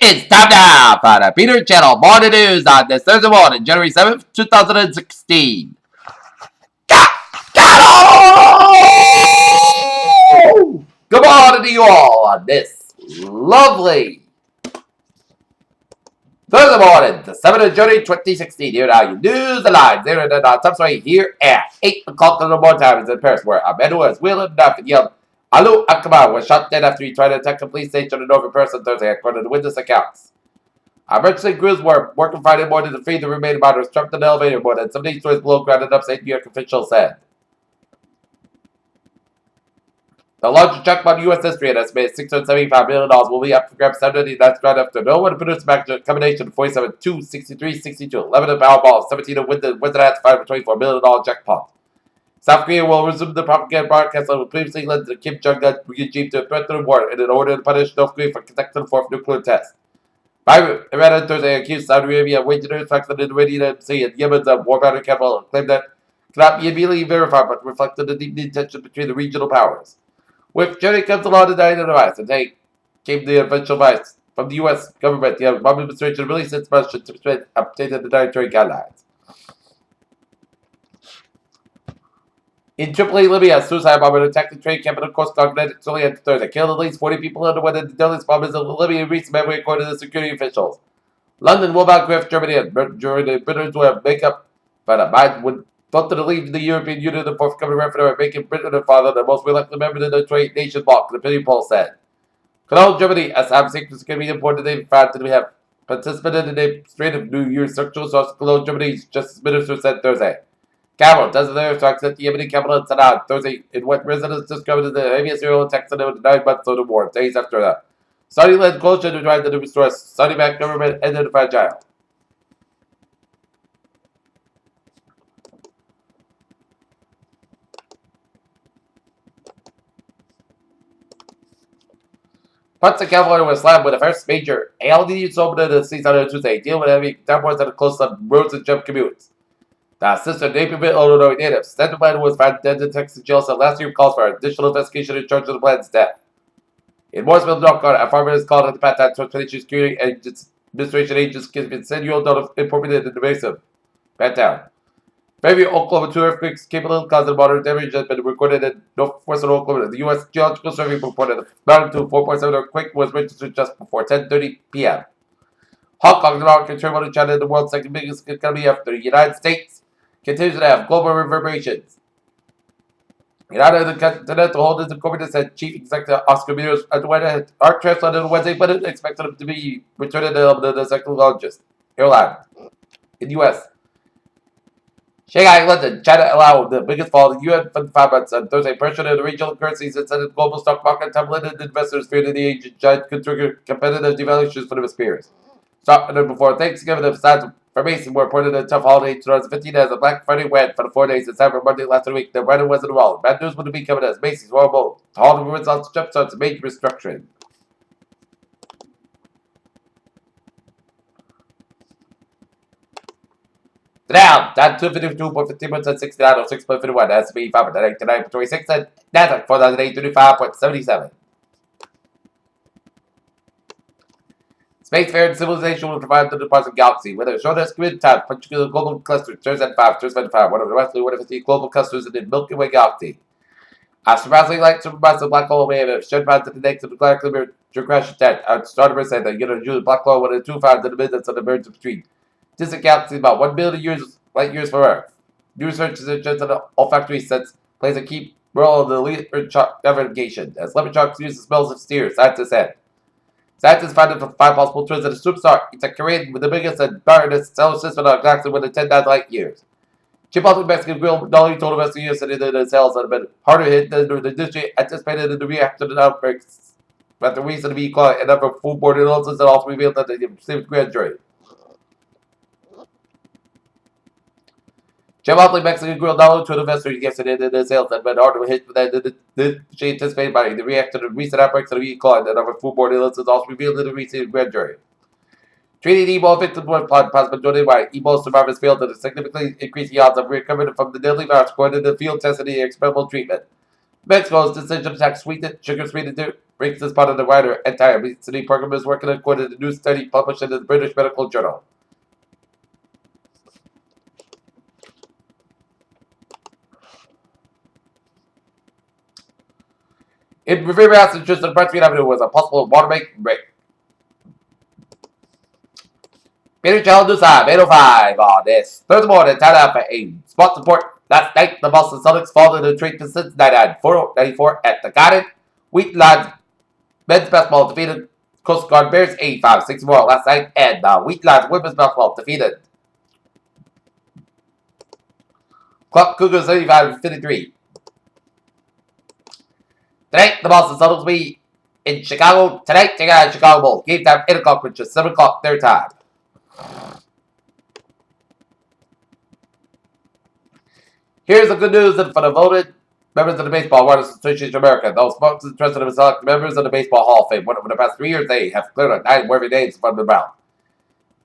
It's time now for the Peter Channel morning news on this Thursday morning, January 7th, 2016. Good morning to you all on this lovely Thursday morning, the 7th of January 2016. Here now, your news headlines. There and on top right here at 8 o'clock in the morning time in Paris, where a man was wheeling enough and yelled, Alou Akbar was shot dead after he tried to attack a police station in Northern Paris on Thursday, according to witness accounts. Emergency crews were working Friday morning to free the remaining miners trapped in the elevator more than 70 stories below ground, an upstate New York officials said. The largest jackpot in U.S. history, an estimated $675 million, will be up for grabs Saturday. That's right after no one produced a combination of 47, 2, 63, 62, 11 of Powerball, 17 of Wizard Hats, $524 million jackpot. South Korea will resume the propaganda broadcast that was previously led to the Kim Jong-un regime to threaten war in order to punish North Korea for conducting the fourth nuclear test. Iran on Thursday accused Saudi Arabia of waging an attack on the Iranian Sea and Yemen's war battle capital and claimed that cannot be immediately verified but reflected the deep tension between the regional powers. With Jenny comes along to the advice, and they came the official advice from the U.S. government. The Obama administration released its budget to updated the dietary guidelines. In Tripoli, Libya, a suicide bomber attacked the train camp in the Coast Guard early on Thursday, killed at least 40 people and one of the deadliest bombers in Libya in recent memory, according to security officials. London will not grift Germany and Britain's will have makeup, but a mind would vote to leave the European Union in the forthcoming referendum, making Britain and father the most reluctant member of the trade nation bloc, the opinion poll said. Cologne, Germany, as I'm secret security important they found that we have participated in a string of New Year's sexual assaults. Cologne, Germany's Justice Minister said Thursday. Cameron does their attacks at the Yemeni capital in Sana'a Thursday in what residents discovered as the heaviest aerial attacks in 9 months of the war, days after that. Saudi-led coalition to try to restore Saudi-backed government ended fragile. Parts of California were slammed with the first major ALD opened in the season on Tuesday, dealing with heavy downpours that close up roads and jump commutes. The sister Naperville, Illinois native, Stanton Plan was found dead in Texas jail, so last year calls for additional investigation in charge of the plan's death. In Mooresville, North Carolina, a farmer is called at the Pat Transportation Security Administration agents given send-year-old note of imported and invasive. Pat Fairview, Oklahoma, 2 earthquakes capable of causing moderate damage has been recorded in northwestern Oklahoma. The U.S. Geological Survey reported a magnitude 4.7 earthquake was registered just before 10:30 p.m. Hong Kong, the market control of China, the world's second biggest economy after the United States, continues to have global reverberations. United the Continental Holdings Incorporated said Chief Executive Oscar Munoz underwent art transplant on Wednesday, but it expected him to be returned to the second largest airline in the U.S. Shanghai, London, China allowed the biggest fall in the yuan for 5 months on Thursday, pressured the regional currencies and sent the global stock market tumbling, and investors feared that the Asian giant could trigger competitive devaluations for the peers. Stock before Thanksgiving, the signs for Mason were reported a tough holiday in 2015 as the Black Friday went for the 4 days and Cyber Monday last week. The weather wasn't wrong. Bad news would be coming as Macy's horrible. All the results jump starts major restructuring. Down 252.50 at 69 or 6.51. S&P 599.26 and Nasdaq 4,835.77. Spacefaring civilization will provide the deposit galaxy with a shortest grid time, particular global cluster, TERS 5, one of the roughly 150 global clusters in the Milky Way galaxy. A surprisingly light supermassive black hole may have shed past the next to the galactic major crash attack. Astronomers said that usually black hole one of 2 finds in the midst of the emergence between distant galaxies about 1 billion light years from Earth. New research suggests that the olfactory sense plays a key role in the leopard navigation, as leopard sharks use the smells of steers, scientists said. Scientists found it from 5 possible twins of the superstar. It's a Korean with the biggest and darkest stellar system on a galaxy within 10,000 light years. Chipotle Mexican grill Dolly told investigators that the cells had been harder hit than the industry anticipated in the reaction to the outbreaks. But the reason to be caught a number of foodborne illnesses and also revealed that they received grand jury. Chipotle Mexican grill Dolly told investors yesterday that the sales had been harder hit than she anticipated by the reaction to recent outbreaks of the E. coli and a number of foodborne illnesses also revealed in the recent grand jury. Treating Ebola victims were possible donated by Ebola survivors failed to significantly increase the odds of recovering from the deadly virus according to the field testing and experimental treatment. Mexico's decision to tax sweetened, sugar sweetened brings this part of the wider entire obesity program is working according to a new study published in the British Medical Journal. In Revere, Massachusetts, Breastfeed Avenue was a possible watermaking break. Peter Channel News Time, 8:05 on this Thursday morning, time out for a spot support. Last night, the Boston Celtics fall into the treat to Cincinnati at 494 at the Garden. Week line men's basketball defeated Coast Guard Bears 85-64 last night, and the week line women's basketball defeated Club Cougars 85-53. Tonight, the Boston Celtics will be in Chicago. Tonight, they got Chicago Bulls. Game time 8 o'clock, which is 7 o'clock their time. Here's the good news for the voted members of the Baseball Writers Association of America. Those folks interested in selecting members of the Baseball Hall of Fame. Over the past 3 years, they have cleared 9 worthy names from the ballot.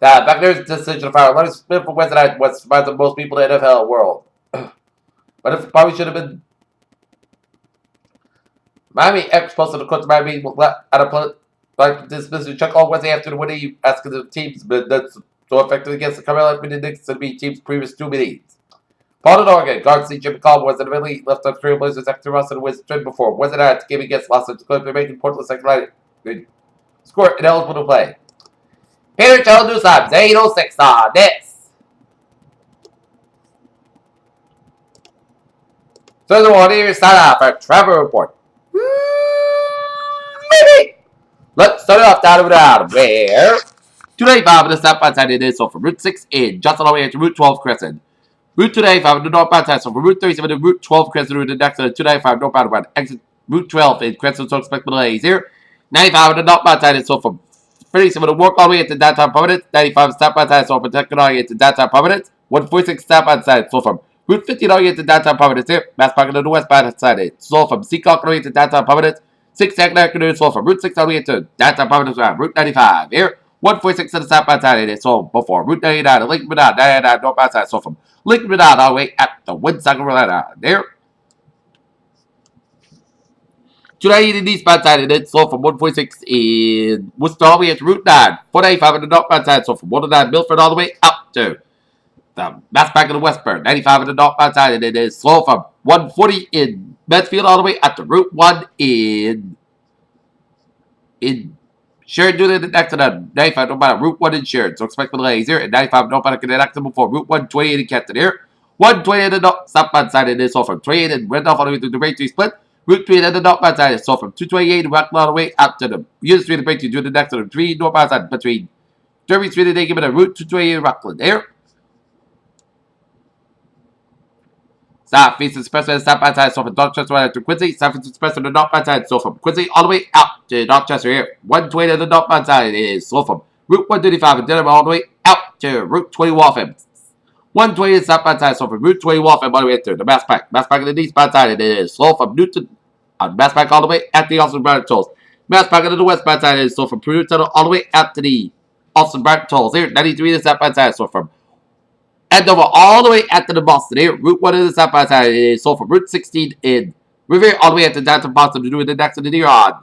The Buccaneers' decision to fire Lenny Smith from Wednesday night was surprised of most people in the NFL world. But it probably should have been. Miami X posted the coach Miami out of like dismissing Chuck all Wednesday after the winning, asking the teams that's so effective against the Carolina Knicks to be team's previous 2 meetings. Paul in Oregon, guard C. Jimmy Colvin was admittedly left on Trailblazers after Russell was trade before. Wednesday night's game against Los Angeles Clippers, making Portland second night score ineligible to play. Peter Channel News Times, 8:06 on this. So the one here, sign off our travel report. Maybe. Let's start it off down where 295 in the south side it is, so from Route 6 in just all the way to Route 12 Crescent. Route 295 in the northbound side, so from Route 37 to Route 12 Crescent Route, the next to the 295 northbound one, exit Route 12 in Crescent, so expect delays here. 95 in the northbound side, so from 37 to work all the way into downtown Providence. 95 southbound side, so from Technology into downtown Providence. 146 southbound side, so from Route 50 all the way into downtown Providence here. Mass Park on the westbound side, so from Seacock all the way into downtown Providence. 6 Second so from Route 6 all the way to downtown Providence around Route 95 here. 146 to the southbound side, it is so before Route 99 to Lincoln Manado, 99 northbound side, so from Lincoln Manado all the way up to Woodstock, Carolina there. 290 in the eastbound side, and then so from 146 in Worcester all the way to Route 9. 495 in the northbound side, so from 109 Milford all the way up to the Mass Bank of the Westburn. 95 in the northbound side, and it is so from 140 in Mansfield all the way up to Route 1 in Sharon due to the next to the 95 northbound Route 1 in Sharon. So expect delays here, and 95 northbound connected before Route 128 in Kenton here. 128 in the southbound side, and it is so from 28 in Randolph all the way to the Braintree split. Route 3 and the northbound side is so from 228 in Rockland all the way up to the Union Street and Braintree due to the next to the 3 northbound side between Derby Street and Dakin and Route 228 in Rockland there. Southeast Expressway and southbound side, so from Dorchester right to Quincy. Southeast Expressway on the northbound side, so from Quincy all the way out to Dorchester here. 120 on the northbound side is so from Route 135 in Denver all the way out to Route 20 Waltham. 120 on the southbound side, so from Route 20 Waltham all the way to the Mass Pike. Mass Pike on the eastbound side, it is so from Newton on Mass Pike all the way at the Austin Barton Tolls. Mass Pike on the westbound side is so from Purdue Tunnel all the way out to the Austin Barton Tolls here. 93 on the southbound side, so from Andover all the way out to the Boston here. Route 1 in the southbound side is so from Route 16 in Revere all the way out to downtown Boston to do the next to the Neon.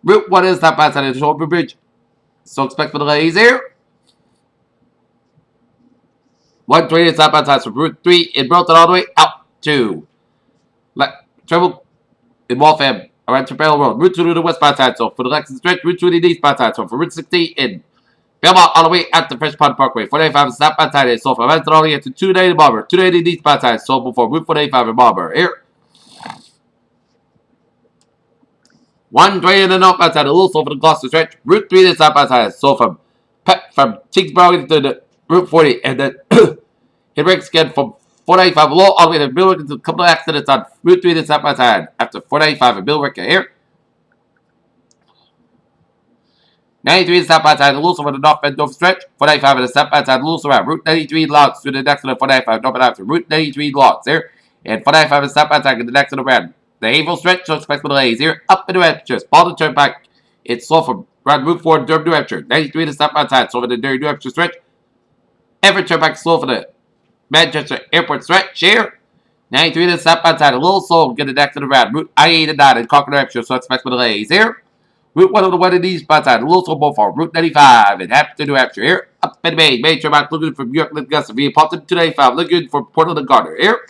Route 1 in the southbound side is Shoulder Bridge. So expect for delays here. 120 in the southbound side from Route 3 in Burlington all the way out to Travel in Waltham around Trapelo Road. Route 2 to the westbound side, so for the Lexington stretch. Route 2 to the eastbound side, so for Route 16 in Belmont all the way out to Fresh Pond Parkway. 485 southbound side is so from Edmonton all the way to 290 Marlborough. 290 eastbound side, so before Route 485 in Marlborough. Here. 120 in the northbound side, a little so for the Gloucester stretch. Route 3 in the southbound side, so from Tingsboro to the Route 40. And then it breaks again from 495 below all the way to Millwick. There's a couple of accidents on Route 3 in the southbound side after 495 in Millwick here. 93 in the southbound side, loose over the north bend north stretch. 495 in the southbound side, loose around Route 93 logs to the next to the 495 northbound after Route 93 logs there. And 495 in the southbound side, the next to the red. The Havel stretch, so expect for delays here. Up in New Hampshire, Baldwin Turnpike. It's slow from around Route 4 in Durham, New Hampshire. 93 in the southbound side, so over the New Hampshire stretch. Everett Turnpike slow for the Manchester Airport stretch here. 93 to the step outside. A little slow. Get it back to the round. Route I-8 and 9 and Conquer Extra. So expect for delays here. Route 1 of the 1 of these spots side. A little slow both for Route 95 and Hampton, New Hampshire here. Up in Maine. Major amount looking for New York, Augusta. Via Paulton 295. Looking for Portland and Gardner here.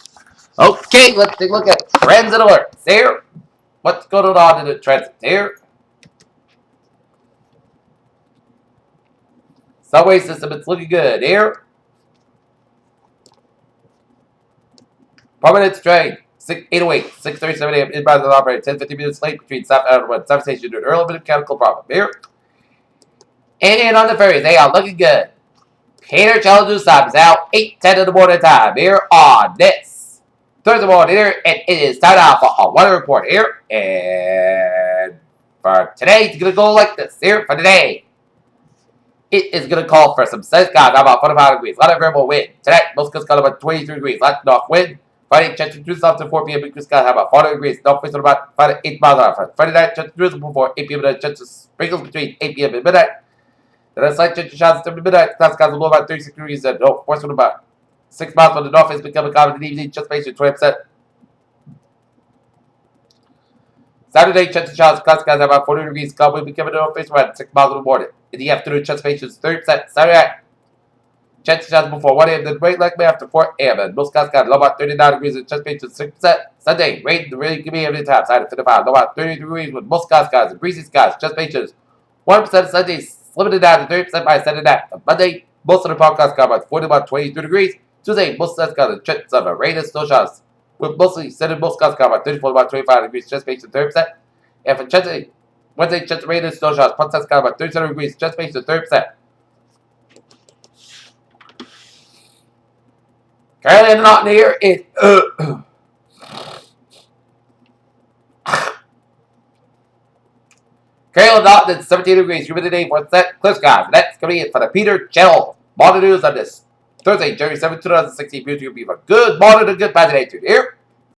Okay, let's take a look at trends and alerts here. What's going on in the transit here? Subway system, it's looking good here. Permanent train, 808, 6:37 a.m. inbound and operator, 10-15 minutes late between South and West. South Station due to early mechanical problem here. And on the ferries, they are looking good. Painter Challenger stop is out 8:10 in the morning time here on this Thursday morning here, and it is time now for a weather report here. And for today, it's gonna go like this here for today. It is going to call for some sunny skies, about 45 degrees. A lot of variable wind. Tonight, most skies got about 23 degrees. Light north wind. Friday, chances of south to 4 p.m. Because skies have about 40 degrees. North wind about 5 to 8 miles an hour. Friday night, chances of before 8 p.m. and chances of sprinkles between 8 p.m. and midnight. Then a slight chance of showers to midnight. Cloud skies will blow about 36 degrees. And no, force wind about 6 miles from the north is becoming common in the evening. Just basically 20%. Saturday, chance of showers, cloud skies have about 40 degrees. Calm wind becoming north face around 6 miles in the morning. In the afternoon, chance of is 30%. Saturday night, chance of showers before 1 a.m. Then rain likely after 4 a.m. And most skies got low about 39 degrees and chance of 6%. Sunday, rain really can be every time. Side of 55, low about 30 degrees with most skies and breezy skies. Chance of 1% Sunday, slipping down to 30% by Saturday night. On Monday, most of the podcast got about 40 about 22 degrees. Tuesday, most skies got a chance of rain and snow showers. With mostly Sunday, most skies got about 34 about 25 degrees. Chance of 30%. And for Wednesday, chance of rain and snow showers. Plus, got about 37 degrees. Chance of 30%. Currently in the mountain here is currently not at 17 degrees. Humidity 1%. Clear skies. That's going to be it for the Peter Channel Monitor News on this Thursday, January 7, 2016. Beauty will be a good monitor, good positive attitude here.